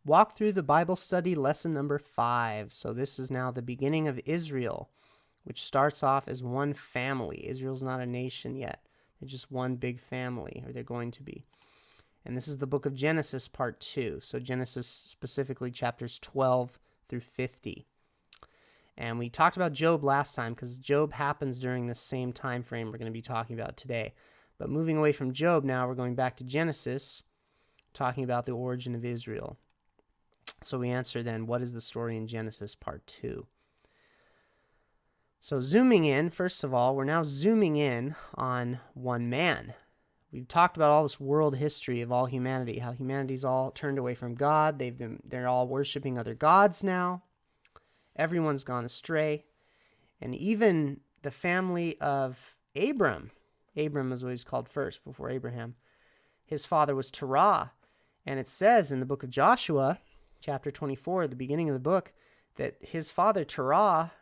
walk through the Bible study lesson number 5. So this is now the beginning of Israel, which starts off as one family. Israel's not a nation yet. They're just one big family, or they're going to be. And this is the book of Genesis, part 2. So Genesis, specifically chapters 12 through 50. And we talked about Job last time, because Job happens during the same time frame we're going to be talking about today. But moving away from Job now, we're going back to Genesis, talking about the origin of Israel. So we answer then, what is the story in Genesis, part 2? So zooming in, first of all, we're now zooming in on one man. We've talked about all this world history of all humanity, how humanity's all turned away from God. They're all worshiping other gods now. Everyone's gone astray. And even the family of Abram is what he's called first, before Abraham. His father was Terah. And it says in the book of Joshua, chapter 24, at the beginning of the book, that his father Terah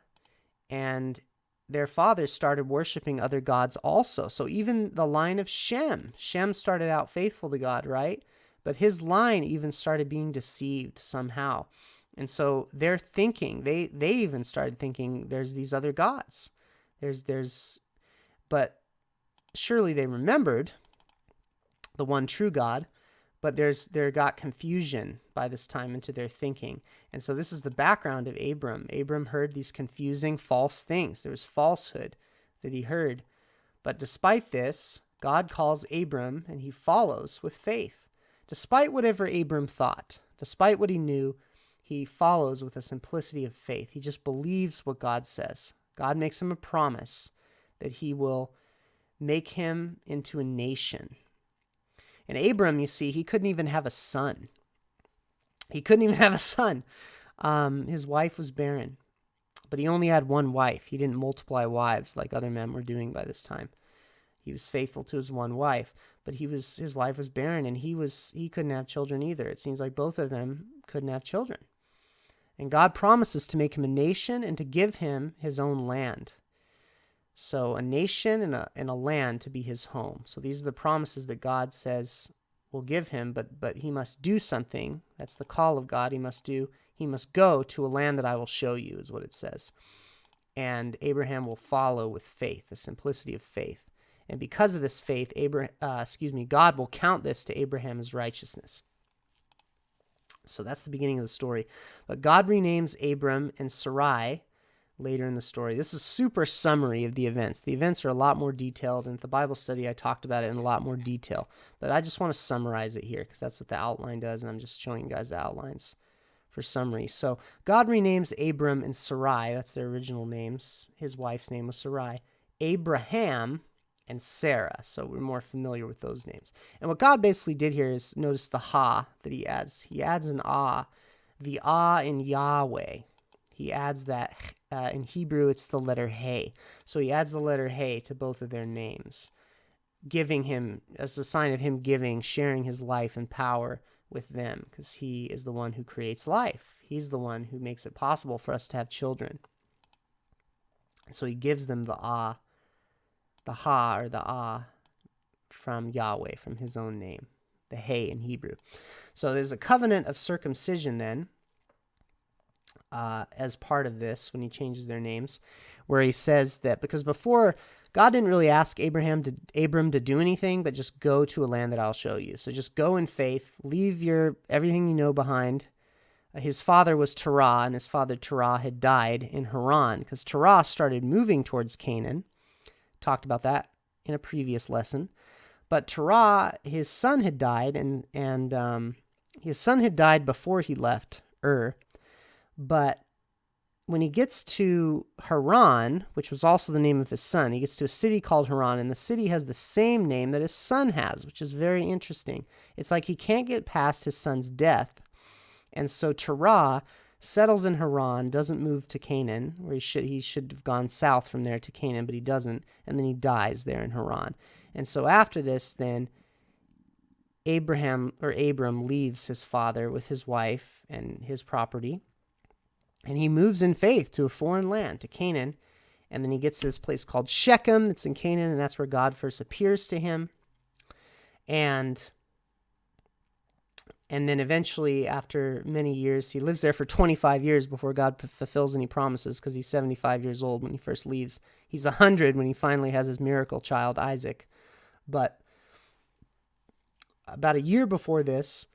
and their fathers started worshiping other gods also. So even the line of Shem started out faithful to God, right? But his line even started being deceived somehow. And so they're thinking, they even started thinking there's these other gods. But surely they remembered the one true God, but there got confusion by this time into their thinking. And so this is the background of Abram. Abram heard these confusing false things. There was falsehood that he heard. But despite this, God calls Abram and he follows with faith. Despite whatever Abram thought, despite what he knew, he follows with a simplicity of faith. He just believes what God says. God makes him a promise that he will make him into a nation. And Abram, you see, he couldn't even have a son. His wife was barren, but he only had one wife. He didn't multiply wives like other men were doing by this time. He was faithful to his one wife, but his wife was barren, and he couldn't have children either. It seems like both of them couldn't have children. And God promises to make him a nation and to give him his own land. So a nation and a land to be his home. So these are the promises that God says will give him, but he must do something. That's the call of God. He must go to a land that I will show you, is what it says. And Abraham will follow with faith, the simplicity of faith. And because of this faith, God will count this to Abraham as righteousness. So that's the beginning of the story. But God renames Abram and Sarai later in the story. This is a super summary of the events. The events are a lot more detailed, and at the Bible study I talked about it in a lot more detail. But I just want to summarize it here because that's what the outline does, and I'm just showing you guys the outlines for summary. So God renames Abram and Sarai. That's their original names. His wife's name was Sarai. Abraham and Sarah. So we're more familiar with those names. And what God basically did here is notice the ha that he adds. He adds an ah. The ah in Yahweh. He adds that. In Hebrew, it's the letter He. So he adds the letter He to both of their names, giving him, as a sign of him sharing his life and power with them, because he is the one who creates life. He's the one who makes it possible for us to have children. So he gives them the ah, the ha or the ah from Yahweh, from his own name, the He in Hebrew. So there's a covenant of circumcision then, as part of this, when he changes their names, where he says that, because before, God didn't really ask Abram to do anything, but just go to a land that I'll show you. So just go in faith, leave everything you know behind. His father was Terah, and his father Terah had died in Haran, because Terah started moving towards Canaan. Talked about that in a previous lesson. But Terah, his son had died, and his son had died before he left Ur. But when he gets to Haran, which was also the name of his son, he gets to a city called Haran, and the city has the same name that his son has, which is very interesting. It's like he can't get past his son's death. And so Terah settles in Haran, doesn't move to Canaan, where he should have gone south from there to Canaan, but he doesn't, and then he dies there in Haran. And so after this, then, Abram leaves his father with his wife and his property, and he moves in faith to a foreign land, to Canaan. And then he gets to this place called Shechem that's in Canaan, and that's where God first appears to him. And And then eventually, after many years, he lives there for 25 years before God fulfills any promises, because he's 75 years old when he first leaves. He's 100 when he finally has his miracle child, Isaac. But about a year before this,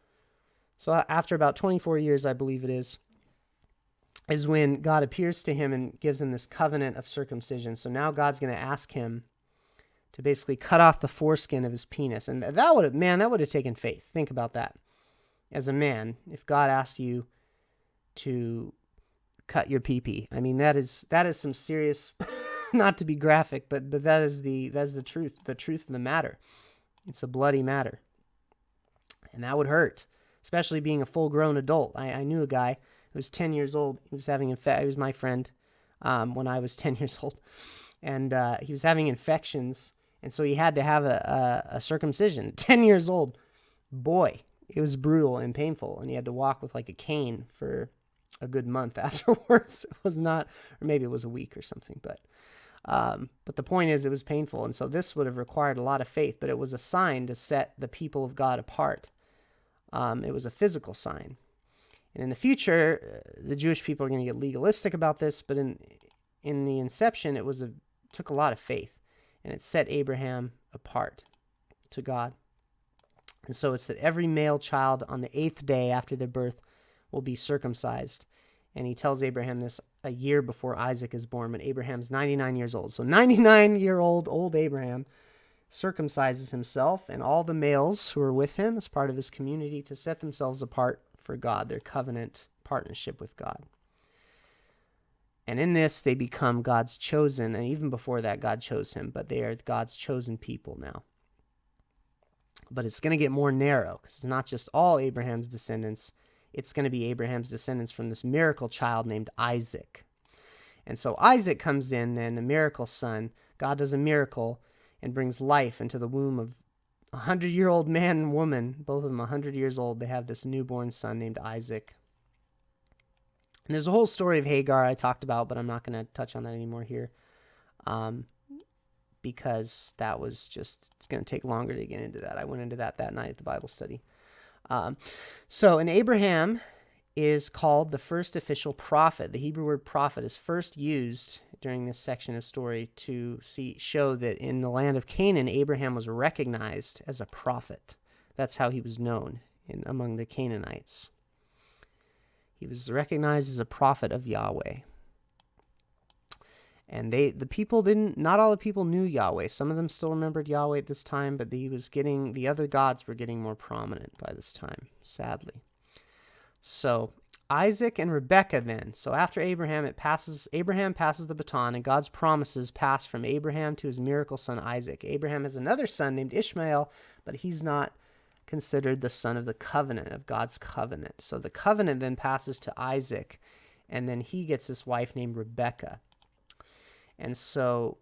so after about 24 years, I believe it is when God appears to him and gives him this covenant of circumcision. So now God's going to ask him to basically cut off the foreskin of his penis. And that would have taken faith. Think about that. As a man, if God asks you to cut your pee-pee, I mean, that is some serious, not to be graphic, but that is the truth of the matter. It's a bloody matter. And that would hurt, especially being a full-grown adult. I knew a guy who was 10 years old. He was having he was my friend when I was 10 years old. And he was having infections, and so he had to have a circumcision. 10 years old. Boy, it was brutal and painful, and he had to walk with like a cane for a good month afterwards. It was not, or maybe it was a week or something, but the point is, it was painful, and so this would have required a lot of faith, but it was a sign to set the people of God apart. It was a physical sign. And in the future, the Jewish people are going to get legalistic about this, but in the inception, it took a lot of faith, and it set Abraham apart to God. And so it's that every male child on the 8th day after their birth will be circumcised. And he tells Abraham this a year before Isaac is born, when Abraham's 99 years old. So 99-year-old Abraham circumcises himself and all the males who are with him as part of his community to set themselves apart for God, their covenant partnership with God. And in this, they become God's chosen. And even before that, God chose him, but they are God's chosen people now. But it's going to get more narrow, because it's not just all Abraham's descendants. It's going to be Abraham's descendants from this miracle child named Isaac. And so Isaac comes in, then a miracle son. God does a miracle and brings life into the womb of a 100-year-old man and woman, both of them 100 years old. They have this newborn son named Isaac. And there's a whole story of Hagar I talked about, but I'm not going to touch on that anymore here. Because it's going to take longer to get into that. I went into that night at the Bible study. And Abraham is called the first official prophet. The Hebrew word prophet is first used during this section of story to show that in the land of Canaan, Abraham was recognized as a prophet. That's how he was known among the Canaanites. He was recognized as a prophet of Yahweh. And not all the people knew Yahweh. Some of them still remembered Yahweh at this time, but the other gods were getting more prominent by this time, sadly. So Isaac and Rebekah then. So after Abraham passes the baton, and God's promises pass from Abraham to his miracle son Isaac. Abraham has another son named Ishmael, but he's not considered the son of the covenant, of God's covenant. So the covenant then passes to Isaac, and then he gets this wife named Rebekah. And so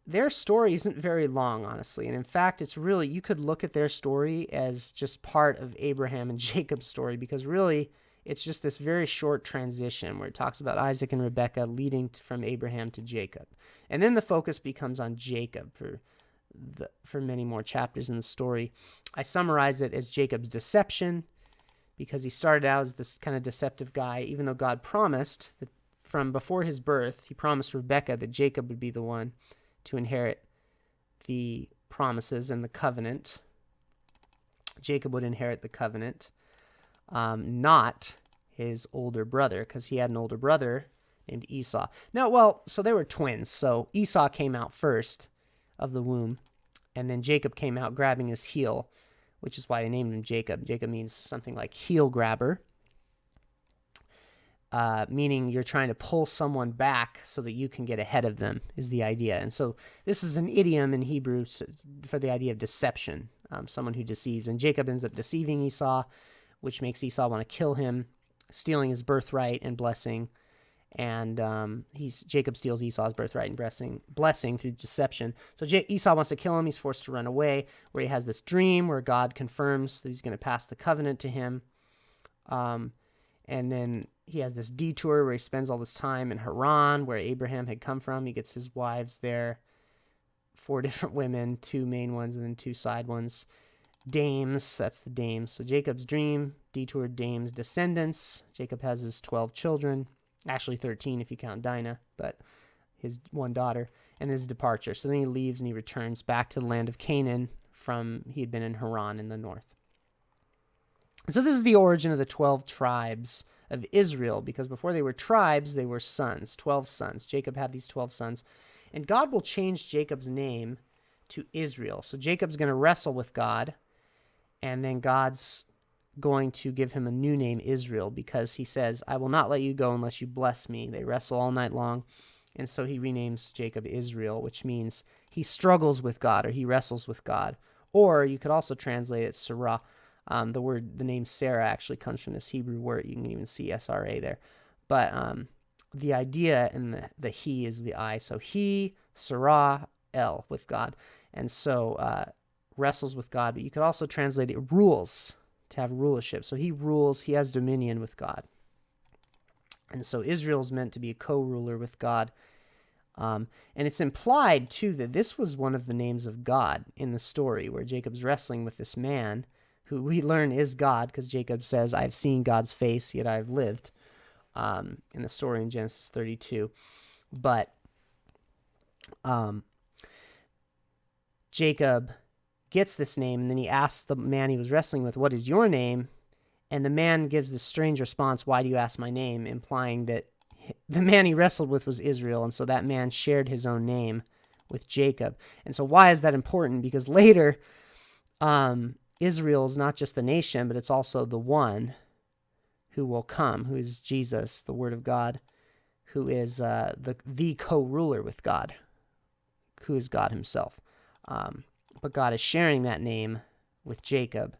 their story isn't very long, honestly. And in fact, you could look at their story as just part of Abraham and Jacob's story, because really it's just this very short transition where it talks about Isaac and Rebekah leading from Abraham to Jacob. And then the focus becomes on Jacob for many more chapters in the story. I summarize it as Jacob's deception, because he started out as this kind of deceptive guy, even though God promised that from before his birth, he promised Rebekah that Jacob would be the one to inherit the promises and the covenant. Jacob would inherit the covenant, not his older brother, because he had an older brother named Esau. So they were twins, so Esau came out first of the womb, and then Jacob came out grabbing his heel, which is why they named him Jacob. Jacob means something like heel grabber. Meaning you're trying to pull someone back so that you can get ahead of them, is the idea. And so this is an idiom in Hebrew for the idea of deception, someone who deceives. And Jacob ends up deceiving Esau, which makes Esau want to kill him, stealing his birthright and blessing. And Jacob steals Esau's birthright and blessing through deception. So Esau wants to kill him. He's forced to run away, where he has this dream where God confirms that he's going to pass the covenant to him. And then he has this detour where he spends all this time in Haran, where Abraham had come from. He gets his wives there, 4 different women, 2 main ones and then 2 side ones. dames. That's the dames. So Jacob's dream, detoured dames, descendants. Jacob has his 12 children. Actually 13 if you count Dinah, but his one daughter, and his departure. So then he leaves and he returns back to the land of Canaan from, he had been in Haran in the north. So this is the origin of the 12 tribes of Israel, because before they were tribes, they were sons, 12 sons. Jacob had these 12 sons, and God will change Jacob's name to Israel. So Jacob's going to wrestle with God, and then God's going to give him a new name, Israel, because he says, I will not let you go unless you bless me. They wrestle all night long, and so he renames Jacob Israel, which means he struggles with God, or he wrestles with God. Or you could also translate it Sarah. The name Sarah actually comes from this Hebrew word. You can even see SRA there. But the idea in the he is the I. So he, Sarah, El, with God. And so wrestles with God. But you could also translate it rules, to have rulership. So he rules, he has dominion with God. And so Israel's meant to be a co-ruler with God. And it's implied, too, that this was one of the names of God in the story, where Jacob's wrestling with this man, who we learn is God, because Jacob says, I've seen God's face, yet I've lived, in the story in Genesis 32. But Jacob gets this name, and then he asks the man he was wrestling with, what is your name? And the man gives this strange response, why do you ask my name? Implying that the man he wrestled with was Israel, and so that man shared his own name with Jacob. And so why is that important? Because later, Israel is not just the nation, but it's also the one who will come, who is Jesus, the Word of God, who is the co-ruler with God, who is God himself. But God is sharing that name with Jacob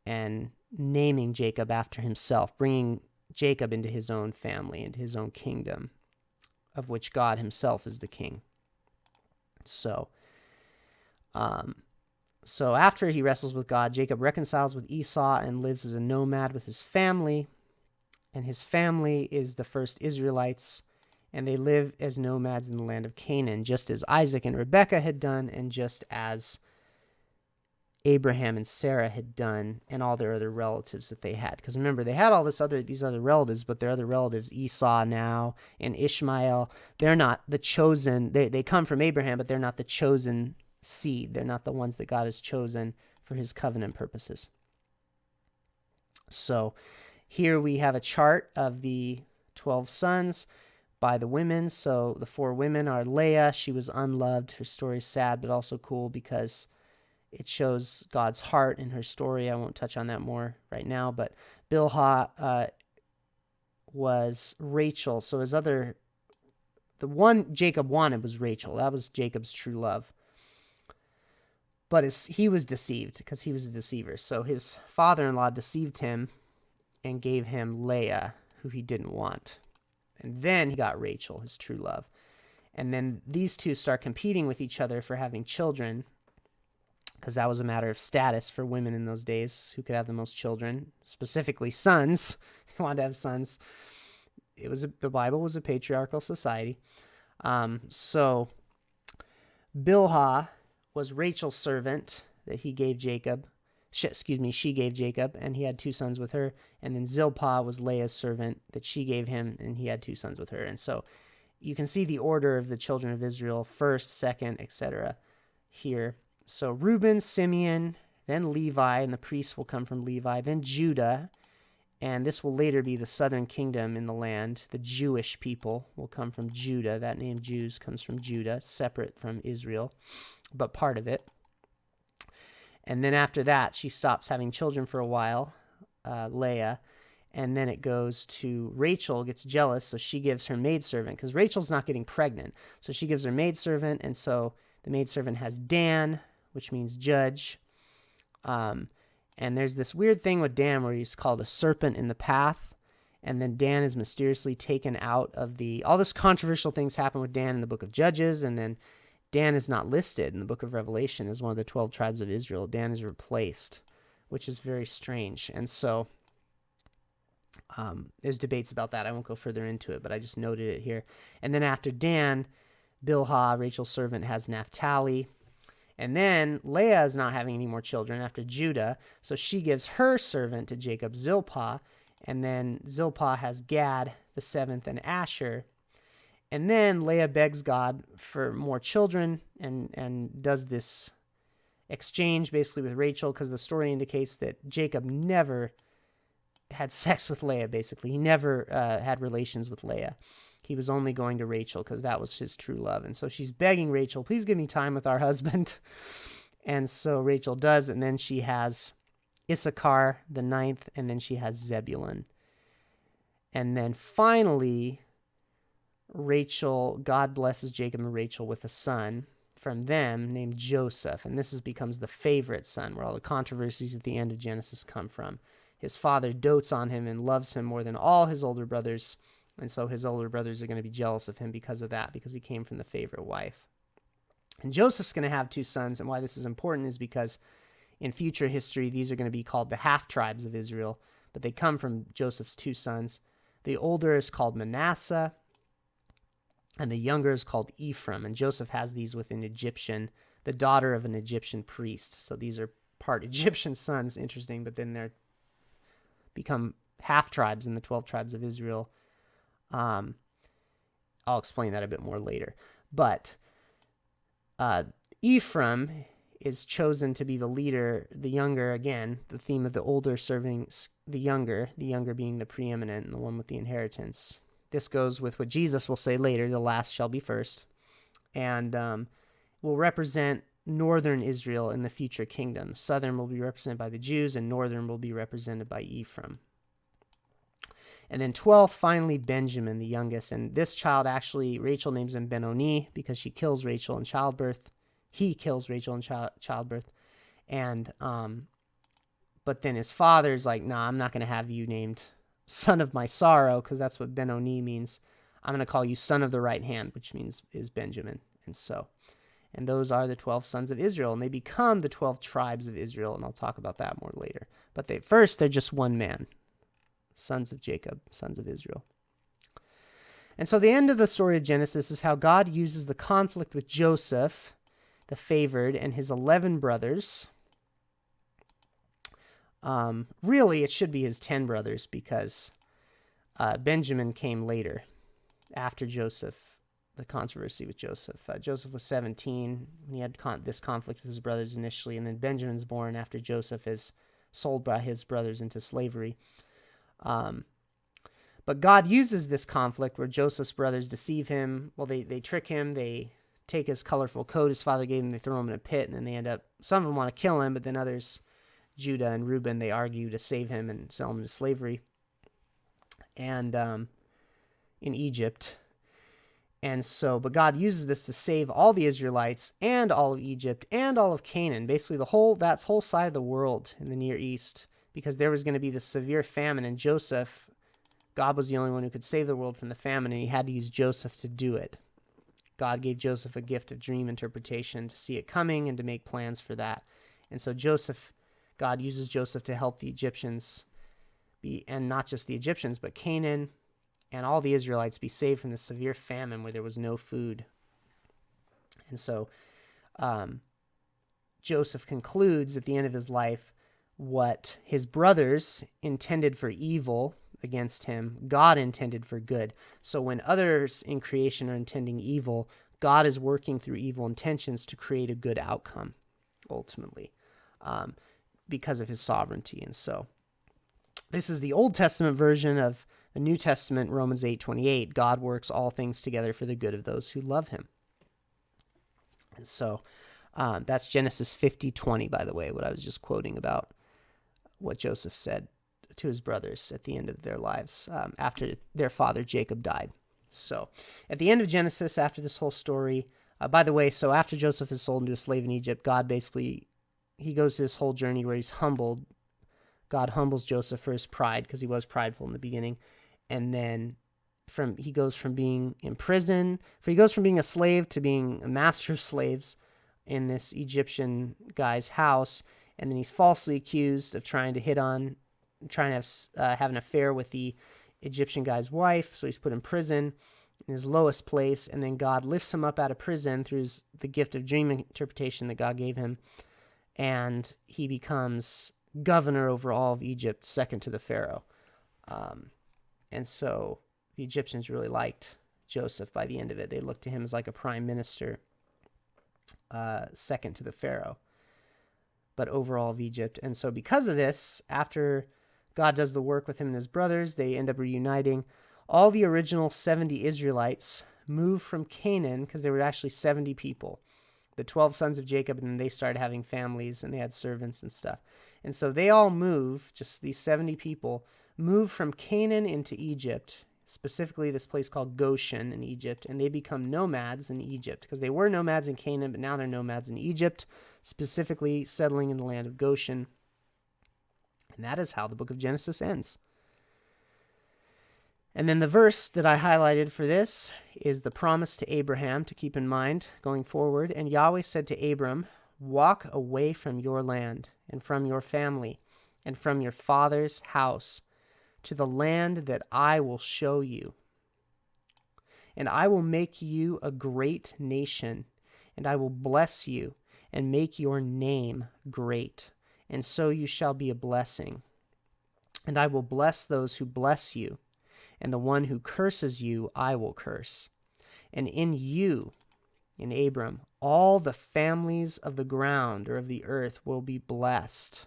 and naming Jacob after himself, bringing Jacob into his own family, into his own kingdom, of which God himself is the king. So after he wrestles with God, Jacob reconciles with Esau and lives as a nomad with his family. And his family is the first Israelites, and they live as nomads in the land of Canaan, just as Isaac and Rebekah had done, and just as Abraham and Sarah had done, and all their other relatives that they had. Because remember, they had all these other relatives, but their other relatives, Esau now and Ishmael, they're not the chosen. They come from Abraham, but they're not the chosen seed. They're not the ones that God has chosen for his covenant purposes. So here we have a chart of the 12 sons by the women. So the 4 women are Leah. She was unloved. Her story is sad, but also cool because it shows God's heart in her story. I won't touch on that more right now, but Bilhah was Rachel. So the one Jacob wanted was Rachel. That was Jacob's true love. But he was deceived because he was a deceiver. So his father-in-law deceived him and gave him Leah, who he didn't want. And then he got Rachel, his true love. And then these two start competing with each other for having children, because that was a matter of status for women in those days, who could have the most children, specifically sons. They wanted to have sons. The Bible was a patriarchal society. So Bilhah was Rachel's servant that she gave Jacob, and he had 2 sons with her. And then Zilpah was Leah's servant that she gave him, and he had 2 sons with her. And so you can see the order of the children of Israel, first, second, etc. here. So Reuben, Simeon, then Levi, and the priests will come from Levi, then Judah, and this will later be the southern kingdom in the land. The Jewish people will come from Judah. That name Jews comes from Judah, separate from Israel, but part of it. And then after that, she stops having children for a while, Leah, and then it goes to Rachel gets jealous, so she gives her maidservant, because Rachel's not getting pregnant. So she gives her maidservant, and so the maidservant has Dan, which means judge. And there's this weird thing with Dan where he's called a serpent in the path, and then Dan is mysteriously taken out of all this controversial things happen with Dan in the book of Judges, and then Dan is not listed in the book of Revelation as one of the 12 tribes of Israel. Dan is replaced, which is very strange. And so there's debates about that. I won't go further into it, but I just noted it here. And then after Dan, Bilhah, Rachel's servant, has Naphtali. And then Leah is not having any more children after Judah, so she gives her servant to Jacob, Zilpah, and then Zilpah has Gad, the seventh, and Asher. And then Leah begs God for more children and does this exchange basically with Rachel, because the story indicates that Jacob never had sex with Leah, basically. He never had relations with Leah. He was only going to Rachel because that was his true love. And so she's begging Rachel, please give me time with our husband. And so Rachel does, and then she has Issachar, the ninth, and then she has Zebulun. And then finally, God blesses Jacob and Rachel with a son from them named Joseph. And this becomes the favorite son, where all the controversies at the end of Genesis come from. His father dotes on him and loves him more than all his older brothers. And so his older brothers are going to be jealous of him because of that, because he came from the favorite wife. And Joseph's going to have two sons, and why this is important is because in future history, these are going to be called the half-tribes of Israel, but they come from Joseph's two sons. The older is called Manasseh, and the younger is called Ephraim. And Joseph has these with the daughter of an Egyptian priest. So these are part Egyptian sons, interesting, but then they're become half-tribes in the 12 tribes of Israel. I'll explain that a bit more later. But Ephraim is chosen to be the leader, the younger, again, the theme of the older serving the younger being the preeminent and the one with the inheritance. This goes with what Jesus will say later, the last shall be first, and will represent northern Israel in the future kingdom. Southern will be represented by the Jews, and northern will be represented by Ephraim. And then 12th, finally, Benjamin, the youngest. And this child, actually, Rachel names him Ben-Oni because she kills Rachel in childbirth. He kills Rachel in childbirth. And, but then his father's like, nah, I'm not going to have you named son of my sorrow, because that's what Ben-Oni means. I'm going to call you son of the right hand, which is Benjamin. And those are the 12 sons of Israel, and they become the 12 tribes of Israel, and I'll talk about that more later. But they're just one man. Sons of Jacob, sons of Israel. And so the end of the story of Genesis is how God uses the conflict with Joseph, the favored, and his 11 brothers. Really, it should be his 10 brothers, because Benjamin came later, after Joseph, the controversy with Joseph. Joseph was 17 when he had this conflict with his brothers initially, and then Benjamin's born after Joseph is sold by his brothers into slavery. But God uses this conflict where Joseph's brothers deceive him. Well, they trick him. They take his colorful coat his father gave him. They throw him in a pit, and then they end up, some of them want to kill him, but then others, Judah and Reuben, they argue to save him and sell him into slavery. And, in Egypt. And so, but God uses this to save all the Israelites and all of Egypt and all of Canaan, basically that whole side of the world in the Near East, because there was going to be this severe famine, and God was the only one who could save the world from the famine, and he had to use Joseph to do it. God gave Joseph a gift of dream interpretation to see it coming and to make plans for that. And so God uses Joseph to help the Egyptians and not just the Egyptians, but Canaan and all the Israelites be saved from the severe famine where there was no food. And so Joseph concludes at the end of his life what his brothers intended for evil against him, God intended for good. So when others in creation are intending evil, God is working through evil intentions to create a good outcome, ultimately, because of his sovereignty. And so this is the Old Testament version of the New Testament, Romans 8:28. God works all things together for the good of those who love him. And so that's Genesis 50:20, by the way, what I was just quoting about what Joseph said to his brothers at the end of their lives after their father Jacob died. So at the end of Genesis, after this whole story, by the way, so after Joseph is sold into a slave in Egypt, God basically, he goes through this whole journey where he's humbled. God humbles Joseph for his pride, because he was prideful in the beginning. And then he goes from being in prison, he goes from being a slave to being a master of slaves in this Egyptian guy's house. And then he's falsely accused of trying to have an affair with the Egyptian guy's wife. So he's put in prison. in his lowest place, and then God lifts him up out of prison through the gift of dream interpretation that God gave him, and he becomes governor over all of Egypt, second to the Pharaoh. And so the Egyptians really liked Joseph by the end of it. They looked to him as like a prime minister, second to the Pharaoh, but over all of Egypt. And so because of this, after God does the work with him and his brothers, they end up reuniting. All the original 70 Israelites moved from Canaan, because there were actually 70 people, the 12 sons of Jacob, and then they started having families and they had servants and stuff. And so they all moved, just these 70 people, moved from Canaan into Egypt, specifically this place called Goshen in Egypt, and they become nomads in Egypt, because they were nomads in Canaan, but now they're nomads in Egypt, specifically settling in the land of Goshen. And that is how the book of Genesis ends. And then the verse that I highlighted for this is the promise to Abraham to keep in mind going forward. And Yahweh said to Abram, "Walk away from your land and from your family and from your father's house to the land that I will show you. And I will make you a great nation, and I will bless you and make your name great. And so you shall be a blessing. And I will bless those who bless you, and the one who curses you I will curse. And in you, in Abram, all the families of the ground or of the earth will be blessed."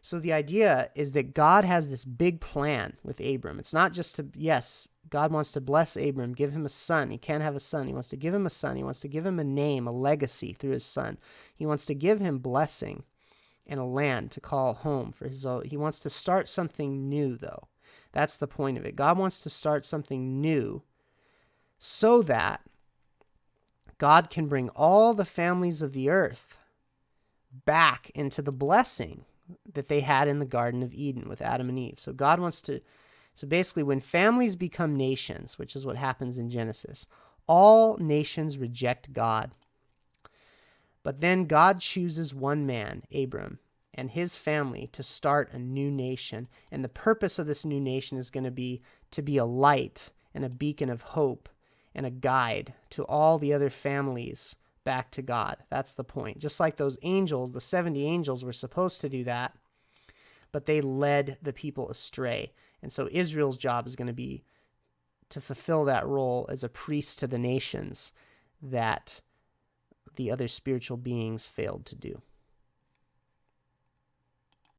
So the idea is that God has this big plan with Abram. It's not just to, yes, God wants to bless Abram, give him a son. He can't have a son. He wants to give him a son. He wants to give him a name, a legacy through his son. He wants to give him blessing and a land to call home for his own. He wants to start something new, though. That's the point of it. God wants to start something new so that God can bring all the families of the earth back into the blessing that they had in the Garden of Eden with Adam and Eve. So God wants to, so basically when families become nations, which is what happens in Genesis, all nations reject God. But then God chooses one man, Abram, and his family to start a new nation. And the purpose of this new nation is going to be a light and a beacon of hope and a guide to all the other families back to God. That's the point. Just like those angels, the 70 angels were supposed to do that, but they led the people astray. And so Israel's job is going to be to fulfill that role as a priest to the nations that the other spiritual beings failed to do.